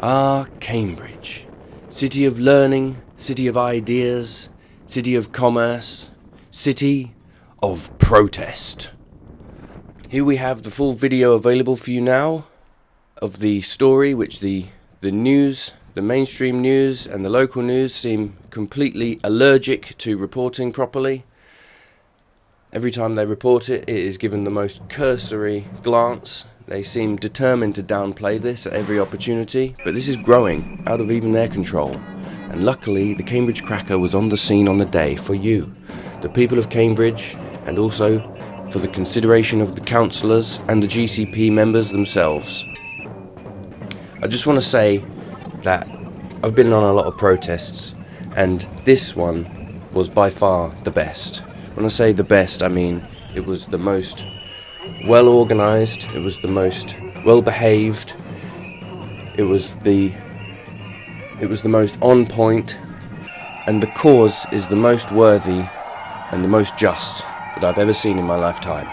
Ah, Cambridge. City of learning, city of ideas, city of commerce, city of protest. Here we have the full video available for you now of the story which the news, the mainstream news and the local news seem completely allergic to reporting properly. Every time they report it, it is given the most cursory glance. They seem determined to downplay this at every opportunity, but this is growing out of even their control. And luckily, the Cambridge Cracker was on the scene on the day for you, the people of Cambridge, and also for the consideration of the councillors and the GCP members themselves. I just want to say that I've been on a lot of protests, and this one was by far the best. When I say the best, I mean it was the most well organised, it was the most well behaved, it was the most on point, and the cause is the most worthy and the most just that I've ever seen in my lifetime.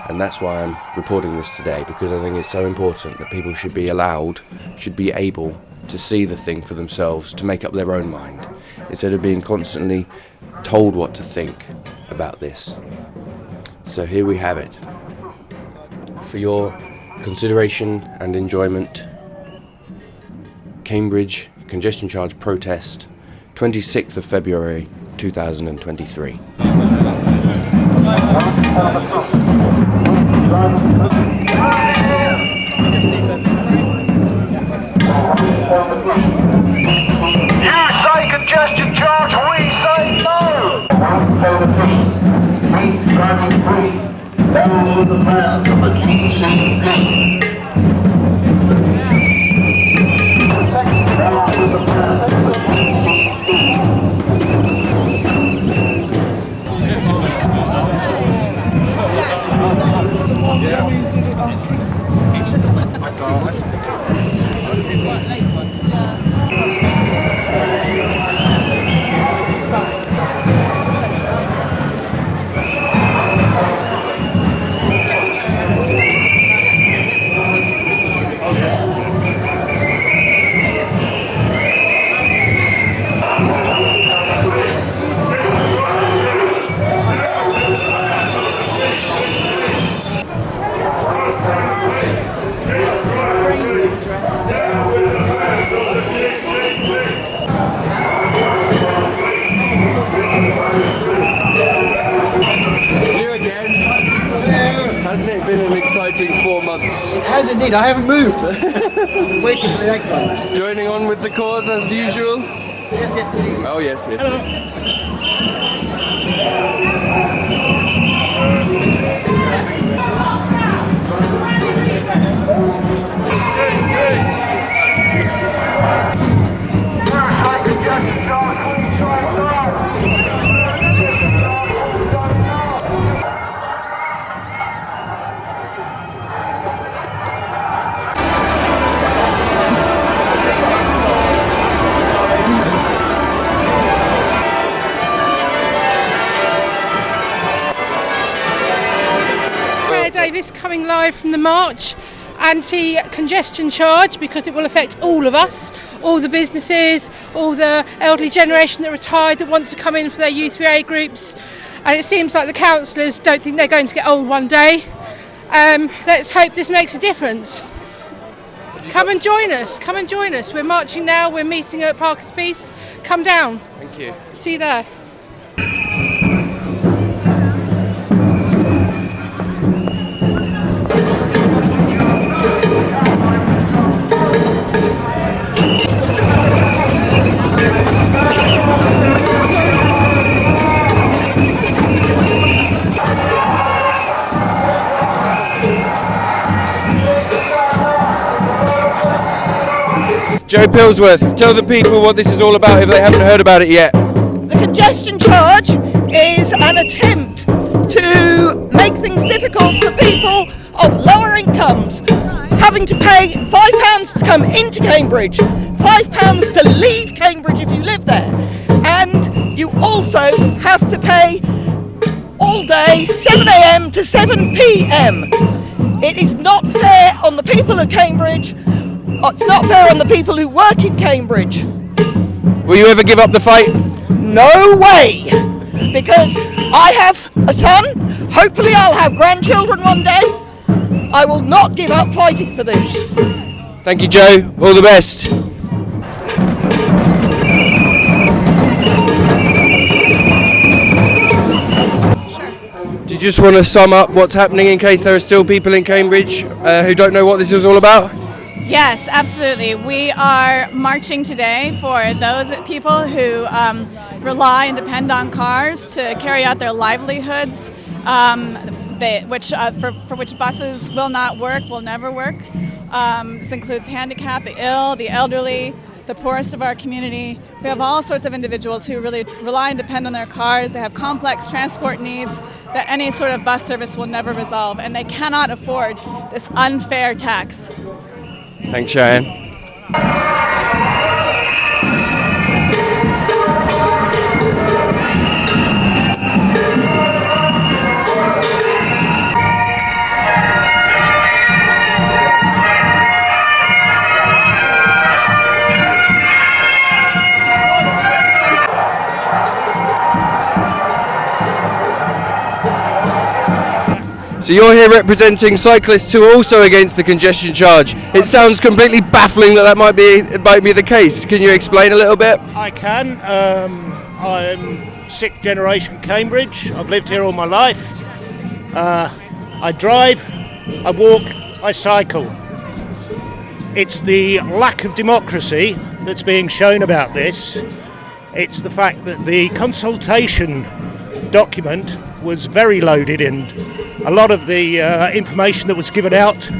And that's why I'm reporting this today, because I think it's so important that people should be allowed, should be able to see the thing for themselves, to make up their own mind, instead of being constantly told what to think about this. So here we have it. For your consideration and enjoyment, Cambridge Congestion Charge Protest, 26th of February 2023. You say congestion charge, we say no! Keep driving free, down with the plans of the GCP. Down with the plans of the GCP. Hasn't it been an exciting 4 months? It has indeed, I haven't moved. I'm waiting for the next one. Joining on with the cause as usual? Yes, indeed. Oh yes. Davis coming live from the March anti-congestion charge, because it will affect all of us, all the businesses, all the elderly generation that retired that want to come in for their U3A groups, and it seems like the councillors don't think they're going to get old one day. Let's hope this makes a difference. Come and join us, we're marching now, we're meeting at Parker's Peace. Come down. Thank you. See you there. Joe Pillsworth, tell the people what this is all about if they haven't heard about it yet. The congestion charge is an attempt to make things difficult for people of lower incomes, having to pay £5 to come into Cambridge, £5 to leave Cambridge if you live there, and you also have to pay all day 7 AM to 7 PM. It is not fair on the people of Cambridge. It's not fair on the people who work in Cambridge. Will you ever give up the fight? No way! Because I have a son, hopefully I'll have grandchildren one day. I will not give up fighting for this. Thank you, Joe. All the best. Do you just want to sum up what's happening in case there are still people in Cambridge who don't know what this is all about? Yes, absolutely. We are marching today for those people who rely and depend on cars to carry out their livelihoods, for which buses will not work, will never work. This includes handicapped, the ill, the elderly, the poorest of our community. We have all sorts of individuals who really rely and depend on their cars. They have complex transport needs that any sort of bus service will never resolve, and they cannot afford this unfair tax. Thanks, Cheyenne. So you're here representing cyclists who are also against the congestion charge. It sounds completely baffling that might be the case. Can you explain a little bit? I can. I'm sixth generation Cambridge. I've lived here all my life. I drive, I walk, I cycle. It's the lack of democracy that's being shown about this. It's the fact that the consultation document was very loaded, and a lot of the information that was given out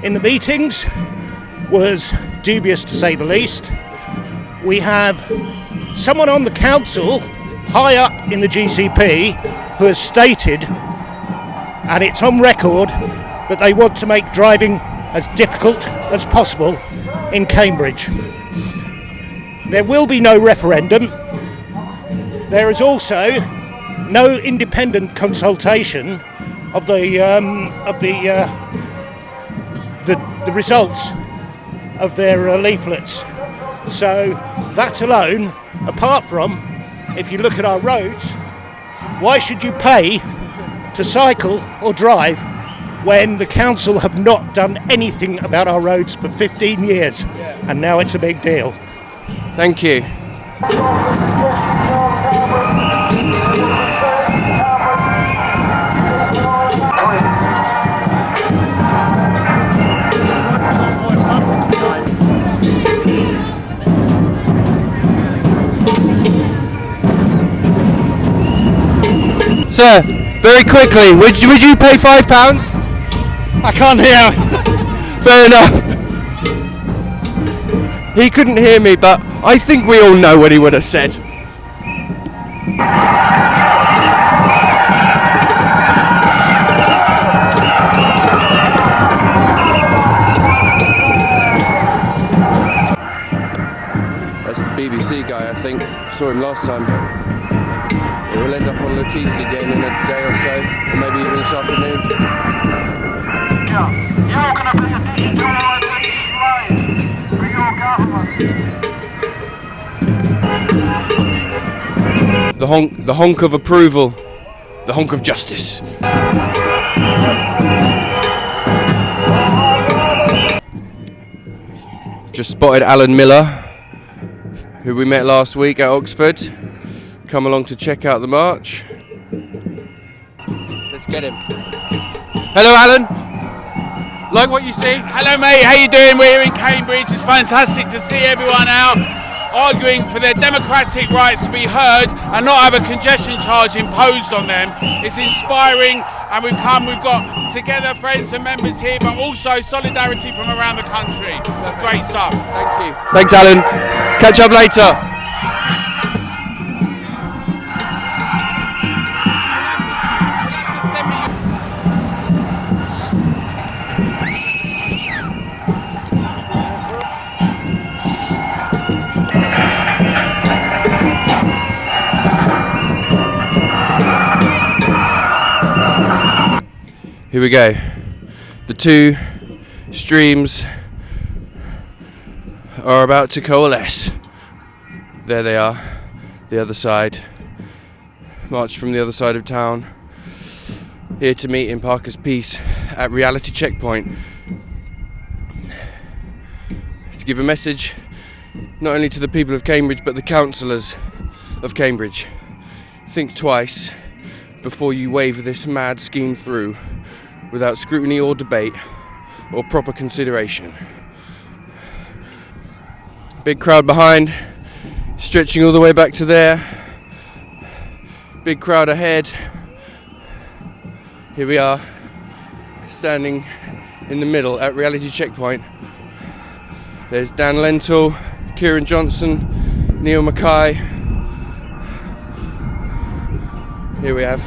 in the meetings was dubious, to say the least. We have someone on the council high up in the GCP who has stated, and it's on record, that they want to make driving as difficult as possible in Cambridge. There will be no referendum. There is also no independent consultation of the results of their leaflets. So that alone, apart from, if you look at our roads, why should you pay to cycle or drive when the council have not done anything about our roads for 15 years, and now it's a big deal? Thank you. Sir, very quickly, would you pay £5? I can't hear. Fair enough. He couldn't hear me, but I think we all know what he would have said. That's the BBC guy, I think. Saw him last time. We'll end up on Look East again in a day or so, or maybe even this afternoon. You're going to be a digital slave for your government. The honk of approval, the honk of justice. Just spotted Alan Miller, who we met last week at Oxford. Come along to check out the march. Let's get him. Hello, Alan. Like what you see? Hello, mate. How you doing? We're here in Cambridge. It's fantastic to see everyone out arguing for their democratic rights to be heard and not have a congestion charge imposed on them. It's inspiring, and we've got together friends and members here, but also solidarity from around the country. Great stuff. Thank you. Thanks, Alan. Catch up later. Here we go. The two streams are about to coalesce. There they are, the other side. Marched from the other side of town, here to meet in Parker's Peace at Reality Checkpoint. To give a message not only to the people of Cambridge but the councillors of Cambridge. Think twice before you wave this mad scheme through without scrutiny or debate or proper consideration. Big crowd behind, stretching all the way back to there. Big crowd ahead. Here we are, standing in the middle at Reality Checkpoint. There's Dan Lentil, Kieran Johnson, Neil Mackay. Here we have.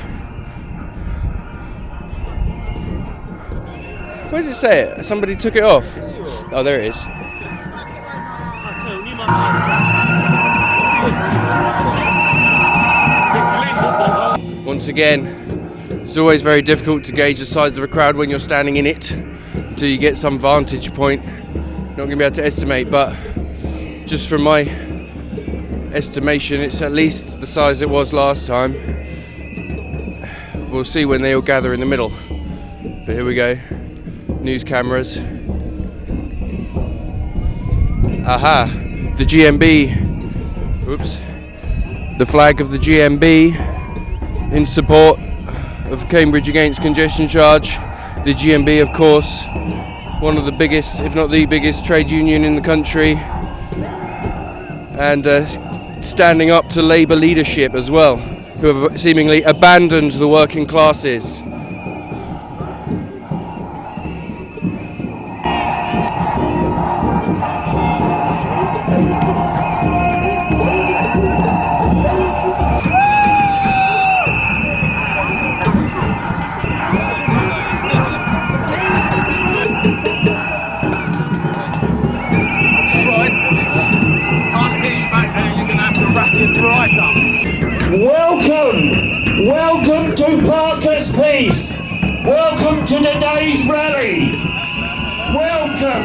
Where does it say it? Somebody took it off. Oh, there it is. Once again, it's always very difficult to gauge the size of a crowd when you're standing in it until you get some vantage point. Not going to be able to estimate, but just from my estimation, it's at least the size it was last time. We'll see when they all gather in the middle. But here we go. News cameras. Aha! The GMB. Oops. The flag of the GMB in support of Cambridge Against Congestion Charge. The GMB, of course, one of the biggest, if not the biggest, trade union in the country, and standing up to Labour leadership as well, who have seemingly abandoned the working classes. Welcome to Parker's Peace. Welcome to today's rally. Welcome.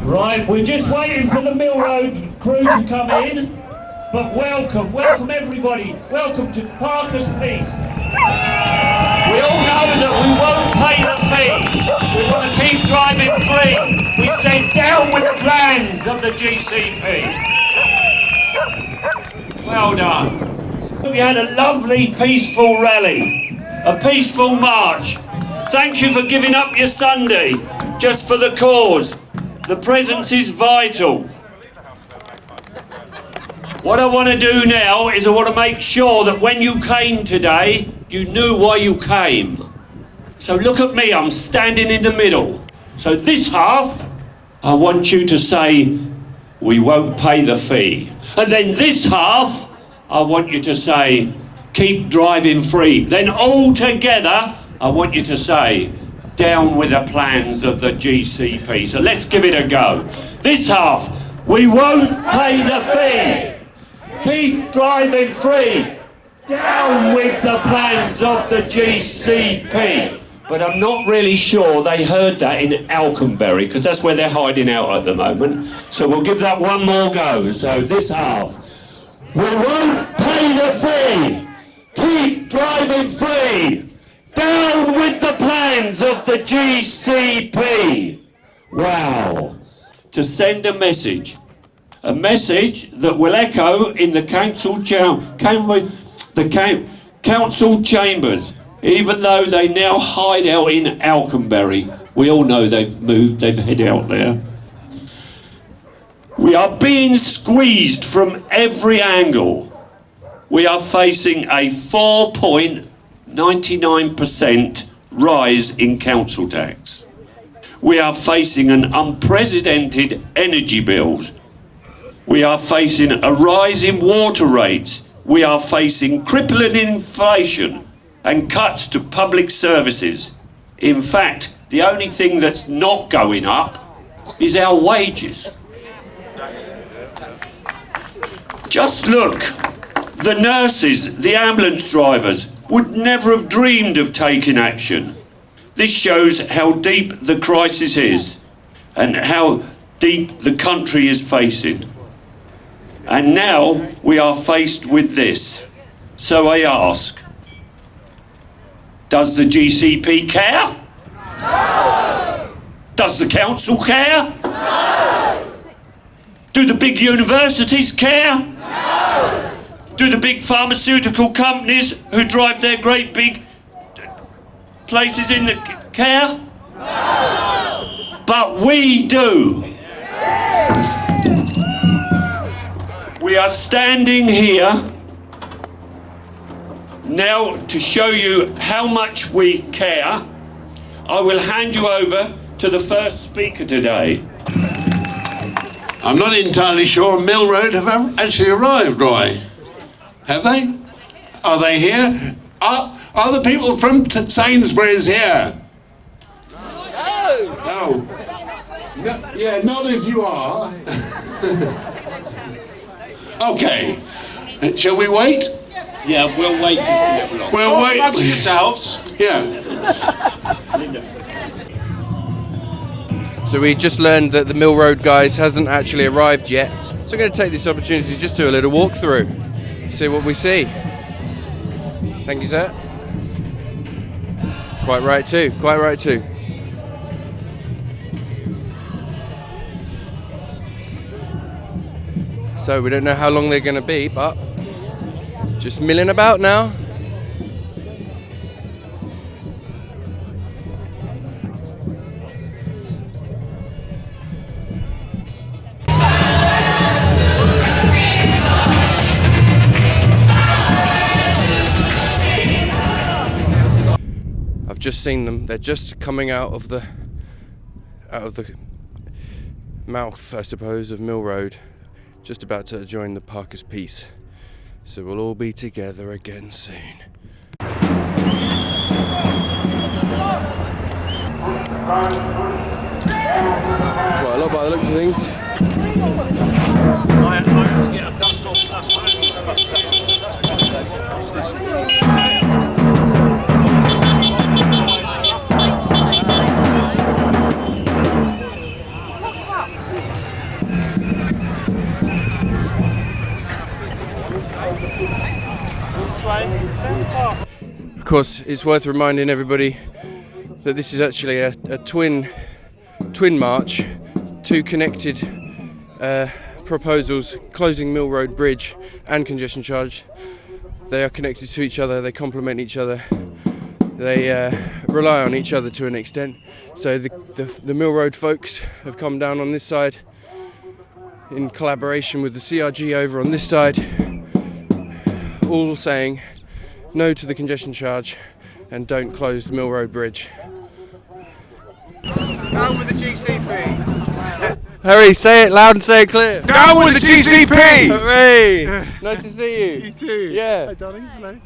Right, we're just waiting for the Mill Road crew to come in. But welcome everybody, welcome to Parker's Peace. We all know that we won't pay the fee. We want to keep driving free. We say down with the plans of the GCP. Well done. We had a lovely peaceful rally, a peaceful march. Thank you for giving up your Sunday just for the cause. The presence is vital. What I want to do now is I want to make sure that when you came today, you knew why you came. So look at me, I'm standing in the middle. So this half, I want you to say, we won't pay the fee. And then this half, I want you to say, keep driving free. Then all together, I want you to say, down with the plans of the GCP. So let's give it a go. This half, we won't pay the fee. Keep driving free. Down with the plans of the GCP. But I'm not really sure they heard that in Alconbury, because that's where they're hiding out at the moment. So we'll give that one more go. So this half. We won't pay the fee. Keep driving free. Down with the plans of the GCP. Wow. To send a message. A message that will echo in the council chambers, even though they now hide out in Alconbury. We all know they've moved, they've headed out there. We are being squeezed from every angle. We are facing a 4.99% rise in council tax. We are facing an unprecedented energy bills. We are facing a rise in water rates. We are facing crippling inflation and cuts to public services. In fact, the only thing that's not going up is our wages. Just look, the nurses, the ambulance drivers would never have dreamed of taking action. This shows how deep the crisis is and how deep the country is facing. And now we are faced with this. So I ask, does the GCP care? No. Does the council care? No. Do the big universities care? No. Do the big pharmaceutical companies who drive their great big places in the care? No. But we do. We are standing here now to show you how much we care. I will hand you over to the first speaker today. I'm not entirely sure Mill Road have actually arrived, Roy. Have they? Are they here? Are the people from Sainsbury's here? No. No. Yeah, not if you are. Okay. Shall we wait? Yeah, we'll wait just a little longer. We'll wait. Amongst yourselves. Yeah. So we just learned that the Mill Road guys hasn't actually arrived yet. So I'm going to take this opportunity to just do a little walkthrough. See what we see. Thank you, sir. Quite right too, quite right too. So we don't know how long they're going to be, but just milling about now. I've just seen them. They're just coming out of the mouth, I suppose, of Mill Road. Just about to join the Parker's Peace. So we'll all be together again soon. Quite a lot by the looks of things. Of course, it's worth reminding everybody that this is actually a twin march, two connected proposals closing Mill Road Bridge and congestion charge. They are connected to each other, they complement each other, they rely on each other to an extent. So the Mill Road folks have come down on this side in collaboration with the CRG over on this side, all saying no to the congestion charge and don't close the Mill Road Bridge. Down with the GCP. Harry, say it loud and say it clear. Down with the GCP. Hooray! Nice to see you. You too. Yeah. Hi, darling. Hello.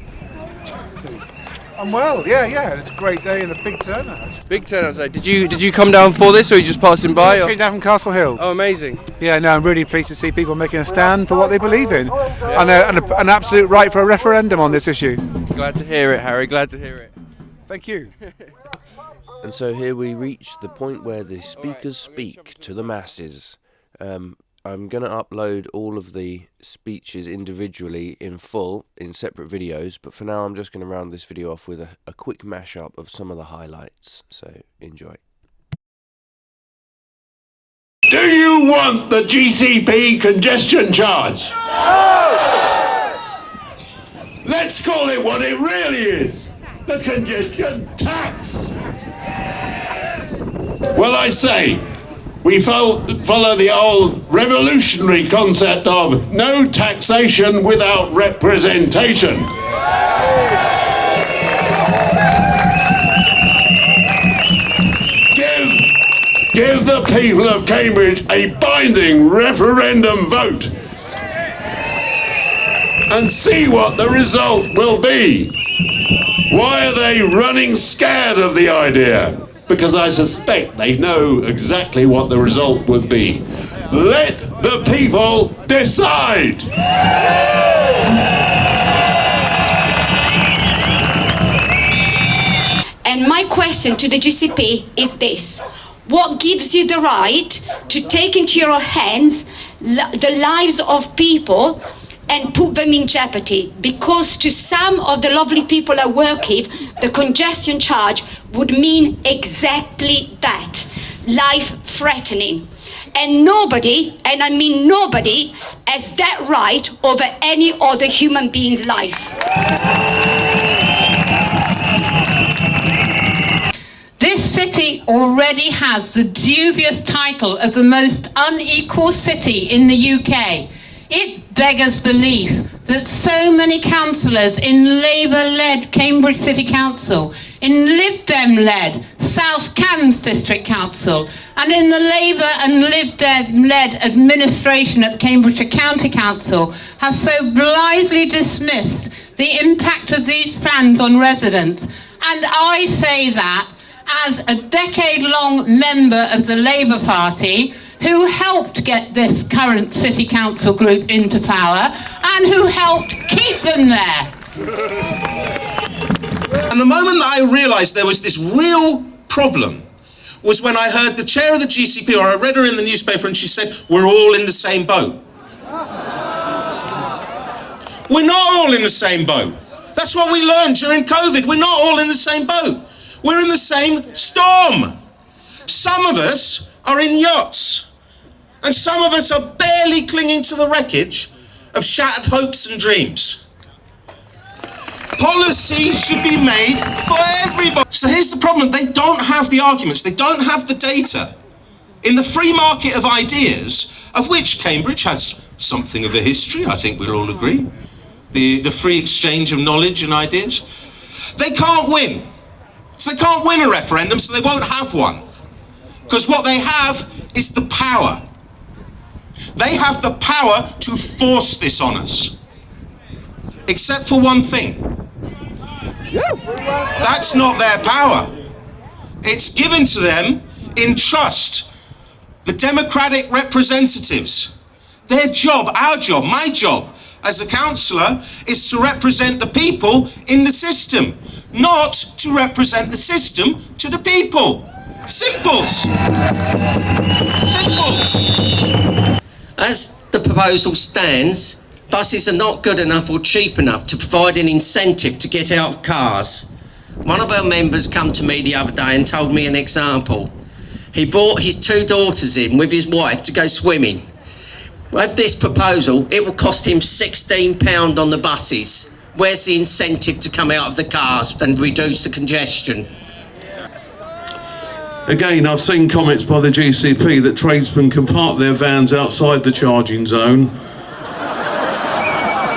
I'm well. Yeah. It's a great day and a big turnout. Big turnout today. Did you come down for this, or are you just passing by? Or? Came down from Castle Hill. Oh, amazing. Yeah, no, I'm really pleased to see people making a stand for what they believe in, and an absolute right for a referendum on this issue. Glad to hear it, Harry. Glad to hear it. Thank you. And so here we reach the point where the speakers speak to the masses. I'm going to upload all of the speeches individually in full in separate videos, but for now I'm just going to round this video off with a quick mashup of some of the highlights, so enjoy. Do you want the GCP congestion charge? No! Let's call it what it really is. The congestion tax. Well, I say, we follow the old revolutionary concept of no taxation without representation. Give the people of Cambridge a binding referendum vote and see what the result will be. Why are they running scared of the idea? because I suspect they know exactly what the result would be. Let the people decide! And my question to the GCP is this: what gives you the right to take into your hands the lives of people and put them in jeopardy? Because to some of the lovely people I work with, the congestion charge would mean exactly that, life-threatening. And nobody, and I mean nobody, has that right over any other human being's life. This city already has the dubious title of the most unequal city in the UK. It beggars belief that so many councillors in Labour-led Cambridge City Council, in Lib Dem-led South Cambs District Council, and in the Labour and Lib Dem-led administration at Cambridgeshire County Council have so blithely dismissed the impact of these plans on residents. And I say that as a decade-long member of the Labour Party who helped get this current City Council group into power and who helped keep them there. And the moment that I realised there was this real problem was when I heard the chair of the GCP, or I read her in the newspaper, and she said, we're all in the same boat. We're not all in the same boat. That's what we learned during COVID. We're not all in the same boat. We're in the same storm. Some of us are in yachts, and some of us are barely clinging to the wreckage of shattered hopes and dreams. Policy should be made for everybody. So here's the problem. They don't have the arguments. They don't have the data. In the free market of ideas, of which Cambridge has something of a history, I think we'll all agree, the free exchange of knowledge and ideas, they can't win. So they can't win a referendum, so they won't have one. Because what they have is the power. They have the power to force this on us. Except for one thing. That's not their power. It's given to them in trust. The democratic representatives. Their job, our job, my job as a councillor is to represent the people in the system, not to represent the system to the people. Simples. Simples. As the proposal stands, buses are not good enough or cheap enough to provide an incentive to get out of cars. One of our members came to me the other day and told me an example. He brought his 2 daughters in with his wife to go swimming. With this proposal, it will cost him £16 on the buses. Where's the incentive to come out of the cars and reduce the congestion? Again, I've seen comments by the GCP that tradesmen can park their vans outside the charging zone.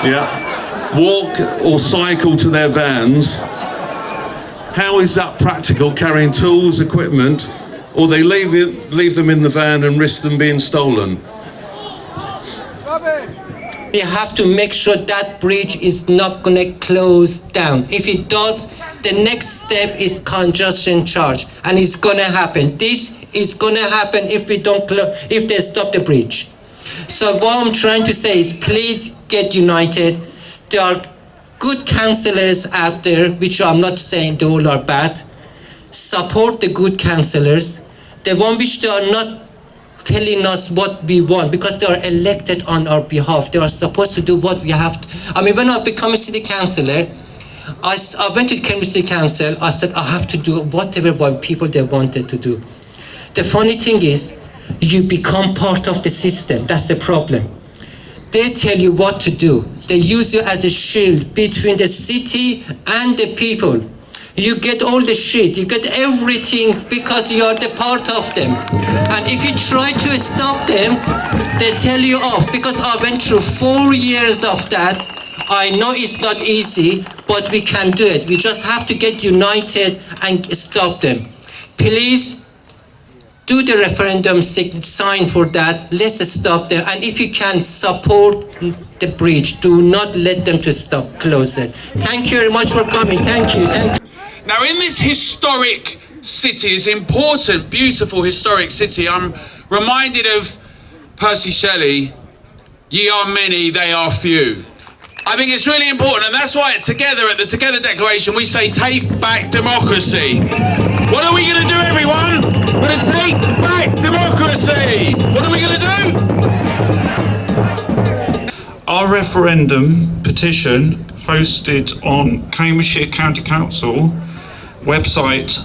Yeah. Walk or cycle to their vans. How is that practical, carrying tools, equipment, or they leave them in the van and risk them being stolen? We have to make sure that bridge is not going to close down. If it does, the next step is congestion charge, and it's going to happen. This is going to happen if we don't if they stop the bridge. So what I'm trying to say is, please get united. There are good councillors out there, which I'm not saying they all are bad. Support the good councillors, the one which they are not telling us what we want, because they are elected on our behalf. They are supposed to do what we have to. I mean, when I became a city councillor, I went to Cambridge City Council. I said I have to do whatever people they wanted to do. The funny thing is, you become part of the system. That's the problem. They tell you what to do. They use you as a shield between the city and the people. You get all the shit, you get everything because you are the part of them. And if you try to stop them, they tell you off. Because I went through 4 years of that. I know it's not easy, but we can do it. We just have to get united and stop them. Please do the referendum, sign for that. Let's stop them. And if you can support the bridge, do not let them to stop, close it. Thank you very much for coming. Thank you. Thank you. Now, in this historic city, this important, beautiful, historic city. I'm reminded of Percy Shelley, ye are many, they are few. I think it's really important, and that's why together at the Together Declaration we say take back democracy. What are we going to do, everyone? We're going to take back democracy. What are we going to do? Our referendum petition posted on Cambridgeshire County Council website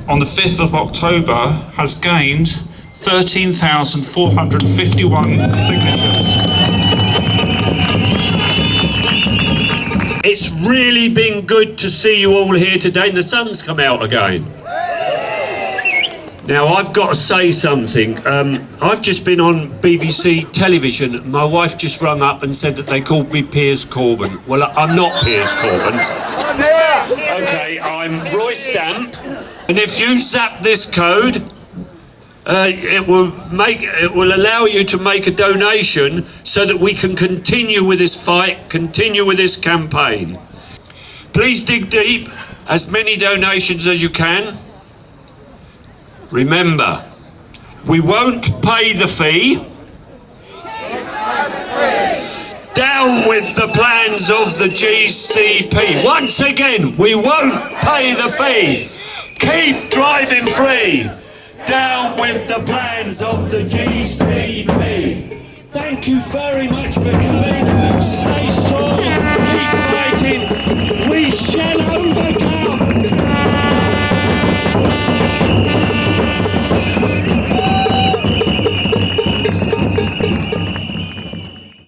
on the 5th of October has gained 13,451 signatures. It's really been good to see you all here today, and the sun's come out again. Now, I've got to say something. I've just been on BBC television. My wife just rung up and said that they called me Piers Corbyn. Well, I'm not Piers Corbyn. Okay, I'm Roy Stamp, and if you zap this code, it will allow you to make a donation so that we can continue with this fight, continue with this campaign. Please dig deep, as many donations as you can. Remember, we won't pay the fee. Down with the plans of the GCP. Once again, we won't pay the fee. Keep driving free. Down with the plans of the GCP. Thank you very much for coming. Stay